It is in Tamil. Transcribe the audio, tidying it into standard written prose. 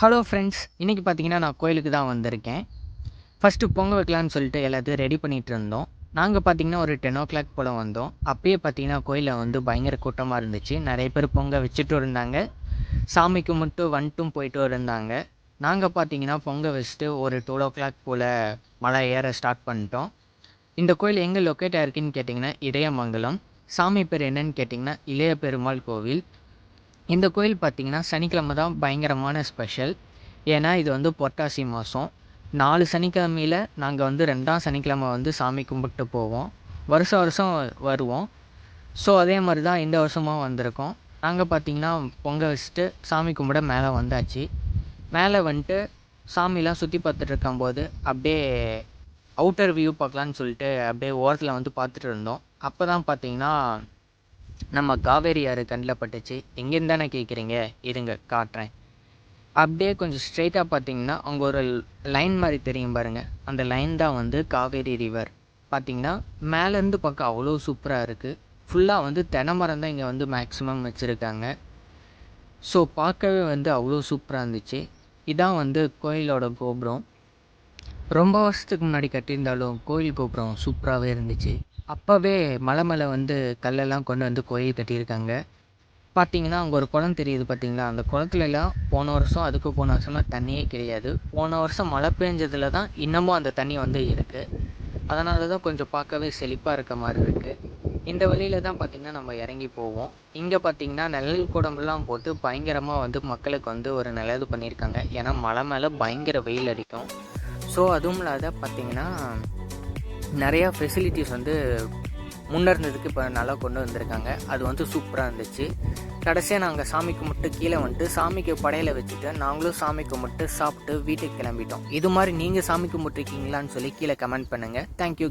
ஹலோ ஃப்ரெண்ட்ஸ், இன்றைக்கி பார்த்தீங்கன்னா நான் கோயிலுக்கு தான் வந்திருக்கேன். ஃபஸ்ட்டு பொங்கல் வைக்கலான்னு சொல்லிட்டு எல்லாத்தையும் ரெடி பண்ணிகிட்டு இருந்தோம். நாங்கள் பார்த்தீங்கன்னா ஒரு 10 போல் வந்தோம். அப்பயே பார்த்தீங்கன்னா கோயிலில் வந்து பயங்கர கூட்டமாக இருந்துச்சு. நிறைய பேர் பொங்கல் வச்சுட்டும் இருந்தாங்க, சாமி கும்பிட்டு வந்துட்டும் போயிட்டும் இருந்தாங்க. நாங்கள் பார்த்தீங்கன்னா பொங்கல் வச்சுட்டு ஒரு 12 போல் மலை ஏற ஸ்டார்ட் பண்ணிட்டோம். இந்த கோயில் எங்கே லொக்கேட் ஆகிருக்குன்னு கேட்டிங்கன்னா இதயமங்கலம். சாமி பேர் என்னன்னு கேட்டிங்கன்னா இளைய பெருமாள் கோவில். இந்த கோயில் பார்த்திங்கன்னா சனிக்கிழமை தான் பயங்கரமான ஸ்பெஷல். ஏன்னா இது வந்து புரட்டாசி மாதம் 4 சனிக்கிழமையில் நாங்கள் வந்து 2ஆம் சனிக்கிழமை வந்து சாமி கும்பிட்டு போவோம். வருஷம் வருவோம். ஸோ அதே மாதிரி தான் இந்த வருஷமும் வந்திருக்கோம். நாங்கள் பார்த்திங்கன்னா பொங்கல் வச்சுட்டு சாமி கும்பிட மேலே வந்தாச்சு. மேலே வந்துட்டு சாமிலாம் சுற்றி பார்த்துட்டு இருக்கும்போது அப்படியே அவுட்டர் வியூ பார்க்கலான்னு சொல்லிட்டு அப்படியே ஓரத்தில் வந்து பார்த்துட்டு இருந்தோம். அப்போ தான் பார்த்திங்கன்னா நம்ம காவேரி ஆறு கண்ணில் பட்டுச்சு. எங்கேருந்து தானே கேட்குறீங்க, இருங்க காட்டுறேன். அப்படியே கொஞ்சம் ஸ்ட்ரெயிட்டாக பார்த்தீங்கன்னா அங்கே ஒரு லைன் மாதிரி தெரியும் பாருங்கள், அந்த லைன் தான் வந்து காவேரி ரிவர். பார்த்தீங்கன்னா மேலேருந்து பார்க்க அவ்வளோ சூப்பராக இருக்குது. ஃபுல்லாக வந்து தென்னை மரம் தான் இங்கே வந்து மேக்ஸிமம் வச்சுருக்காங்க. ஸோ பார்க்கவே வந்து அவ்வளோ சூப்பராக இருந்துச்சு. இதான் வந்து கோயிலோட கோபுரம். ரொம்ப வருஷத்துக்கு முன்னாடி கட்டியிருந்தாலும் கோயில் கோபுரம் சூப்பராகவே இருந்துச்சு. அப்போவே மலை மேலே வந்து கல்லெல்லாம் கொண்டு வந்து கோயில் கட்டியிருக்காங்க. பார்த்தீங்கன்னா அங்கே ஒரு குளம் தெரியுது பார்த்தீங்களா, அந்த குளத்துலலாம் போன வருஷம் அதுக்கு போன வருஷம்லாம் தண்ணியே கிடையாது. போன வருஷம் மழை பெஞ்சதில் தான் இன்னமும் அந்த தண்ணி வந்து இருக்குது. அதனால தான் கொஞ்சம் பார்க்கவே செழிப்பாக இருக்க மாதிரி இருக்குது. இந்த வழியில் தான் பார்த்திங்கன்னா நம்ம இறங்கி போவோம். இங்கே பார்த்திங்கன்னா நிழல் குடம்பெல்லாம் போட்டு பயங்கரமாக வந்து மக்களுக்கு வந்து ஒரு நல்லது பண்ணியிருக்காங்க. ஏன்னா மலை மேலே பயங்கர வெயில் அடிக்கும். ஸோ அதுவும் இல்லாத பார்த்திங்கன்னா நிறையா ஃபெசிலிட்டிஸ் வந்து முன்னே இருந்ததுக்கு இப்போ நல்லா கொண்டு வந்திருக்காங்க. அது வந்து சூப்பராக இருந்துச்சு. கடைசியாக நாங்கள் சாமி கும்பிட்டு கீழே வந்துட்டு சாமிக்கு படையில வச்சுட்டு நாங்களும் சாமி கும்பிட்டு சாப்பிட்டு வீட்டுக்கு கிளம்பிட்டோம். இது மாதிரி நீங்கள் சாமி கும்பிட்ருக்கீங்களான்னு சொல்லி கீழே கமெண்ட் பண்ணுங்கள். தேங்க்யூ.